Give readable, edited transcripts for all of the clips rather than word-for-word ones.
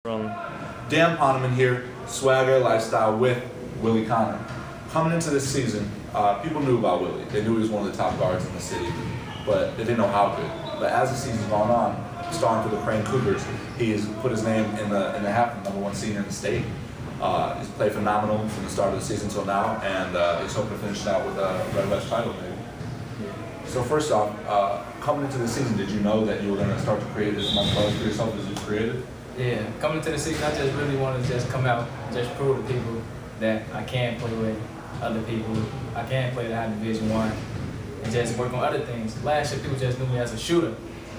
From Dan Poneman here, SwagAir Lifestyle with Willie Conner. Coming into this season, people knew about Willie. They knew he was one of the top guards in the city, but they didn't know how good. But as the season's gone on, starring for the Crane Cougars, he's put his name in the hat for #1 senior in the state. He's played phenomenal from the start of the season till now, and he's hoping to finish it out with a Red West title, maybe. So first off, coming into the season, did you know that you were going to start to create as much buzz for yourself as you've created? Yeah, coming into the season, I just really wanted to just come out, just prove to people that I can play with other people. I can play the high Division I, and just work on other things. Last year, people just knew me as a shooter,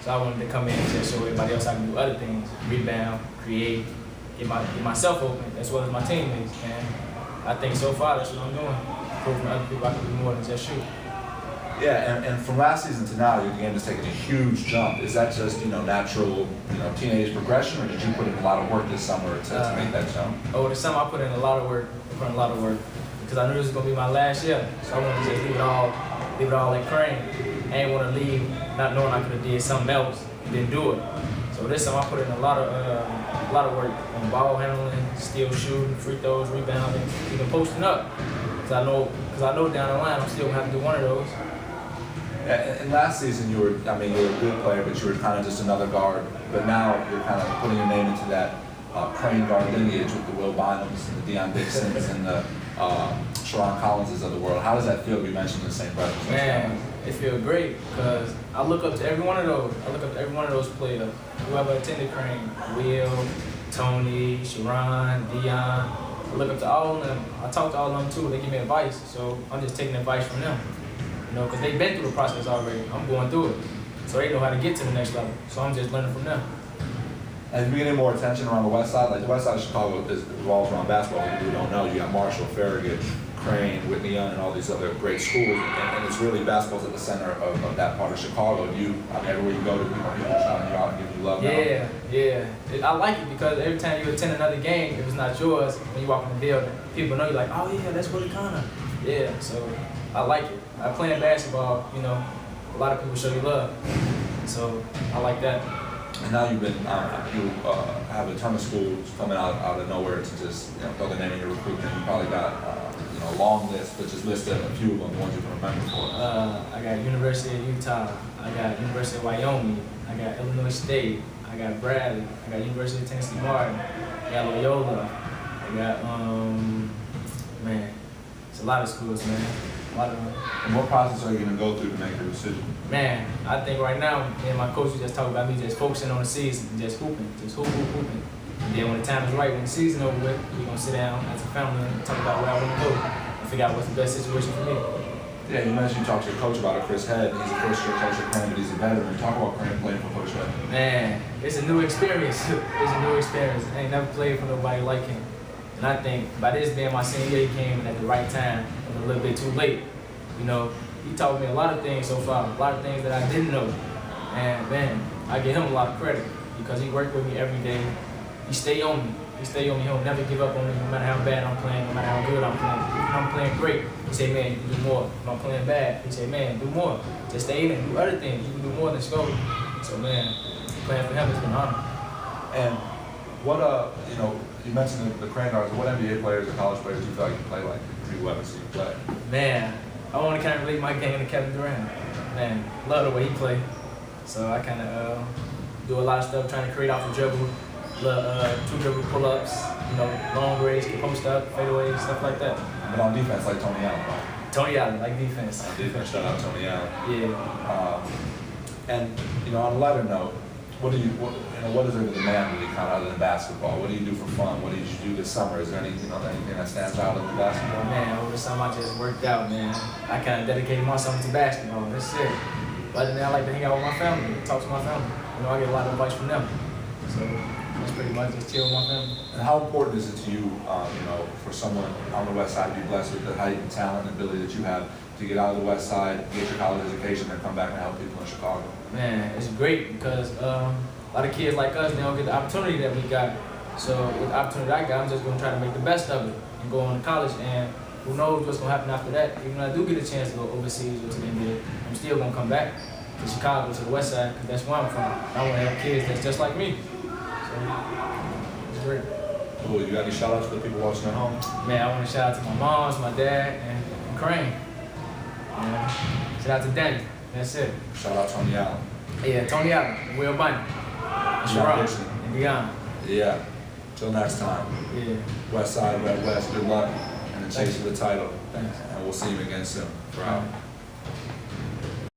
so I wanted to come in and just show everybody else I can do other things: rebound, create, get myself open, as well as my teammates. And I think so far that's what I'm doing, proving to other people I can do more than just shoot. Yeah, and from last season to now, your game has taken a huge jump. Is that just natural, teenage progression, or did you put in a lot of work this summer to make that jump? Oh, this summer I put in a lot of work. Because I knew this was gonna be my last year, so I wanted to just leave it all at Crane. I didn't want to leave not knowing I could have did something else and didn't do it. So this summer I put in a lot of work on ball handling, steal shooting, free throws, rebounding, even posting up. Because I know down the line I'm still gonna have to do one of those. And last season you were a good player, but you were kind of just another guard. But now you're kind of putting your name into that Crane guard lineage with the Will Bynums and the Dion Dixons and the Sherron Collinses of the world. How does that feel to be mentioned in the same breath? Man, it feels great because I look up to every one of those. I look up to every one of those players. Whoever attended Crane, Will, Tony, Sherron, Dion. I look up to all of them. I talk to all of them too. They give me advice, so I'm just taking advice from them. Because they've been through the process already. I'm going through it. So they know how to get to the next level. So I'm just learning from them. And if you get any more attention around the west side, like the west side of Chicago revolves around basketball. For people who don't know, you got Marshall, Farragut, Crane, Whitney Young, and all these other great schools. And it's really basketball's at the center of that part of Chicago. Everywhere you go, people are shouting you out and giving you love now. Yeah. I like it because every time you attend another game, if it's not yours, when you walk in the building, people know you're like, oh yeah, that's Willie Conner. Yeah, so I like it. I play in basketball, a lot of people show you love. So I like that. And now you have a ton of schools coming out of nowhere to just throw their name in your recruitment. You probably got a long list, but just list a few of them, the ones you can remember for us. I got University of Utah. I got University of Wyoming. I got Illinois State. I got Bradley. I got University of Tennessee Martin. I got Loyola. I got man, it's a lot of schools, man. A lot of them. And what process are you going to go through to make your decision? Man, I think right now, me and my coach just talk about me just focusing on the season, just hooping. And then when the time is right, when the season over with, we're going to sit down as a family and talk about where I want to go and figure out what's the best situation for me. Yeah, you mentioned you talked to your coach about it, Chris Head. He's a first-year coach at Crane, but he's a veteran. Talk about Crane playing for Coach Head. Man, it's a new experience. It's a new experience. I ain't never played for nobody like him. And I think by this being my senior year, he came in at the right time, a little bit too late. He taught me a lot of things so far, a lot of things that I didn't know. And man, I give him a lot of credit because he worked with me every day. He stayed on me. He'll never give up on me no matter how bad I'm playing, no matter how good I'm playing. If I'm playing great, he say, man, you can do more. If I'm playing bad, he say, man, do more. Just stay in and do other things. You can do more than score. So man, playing for him has been an honor. And what you mentioned the Crane guards. What NBA players or college players do you feel like you play like you ever see you play? Man, I want to kind of relate my game to Kevin Durant. Man, love the way he play. So I kind of do a lot of stuff trying to create off the dribble, two dribble pull-ups, long range, post up, fadeaways, stuff like that. But on defense, like Tony Allen. Tony Allen, like defense. On defense, shout out Tony Allen. Yeah. And on a lighter note, what is there to demand really kind of other than basketball? What do you do for fun? What did you do this summer? Is there anything that stands out in the basketball? Man, over the summer I just worked out, man. I kind of dedicated myself to basketball. That's it. But other than that, I like to hang out with my family, talk to my family. I get a lot of advice from them. So that's pretty much just chill with my family. And how important is it to you, for someone on the west side to be blessed with the height and talent and ability that you have to get out of the west side, get your college education, and come back and help people in Chicago? Man, it's great because a lot of kids like us, they don't get the opportunity that we got. So with the opportunity I got, I'm just going to try to make the best of it and go on to college. And who knows what's going to happen after that. Even when I do get a chance to go overseas or to the NBA, I'm still going to come back to Chicago, to the west side, because that's where I'm from. I want to have kids that's just like me. So great. Cool. You got any shout outs for the people watching at home? Man, I want to shout out to my moms, my dad, and Crane. Yeah. Shout out to Danny. That's it. Shout out Tony Allen. Yeah, Tony Allen, Will Bynum, Sherron, Dixon. and Dion. Yeah. Till next time. Yeah. West Side, Red West, good luck. And the chase for the title. Thanks. And we'll see you again soon. For out.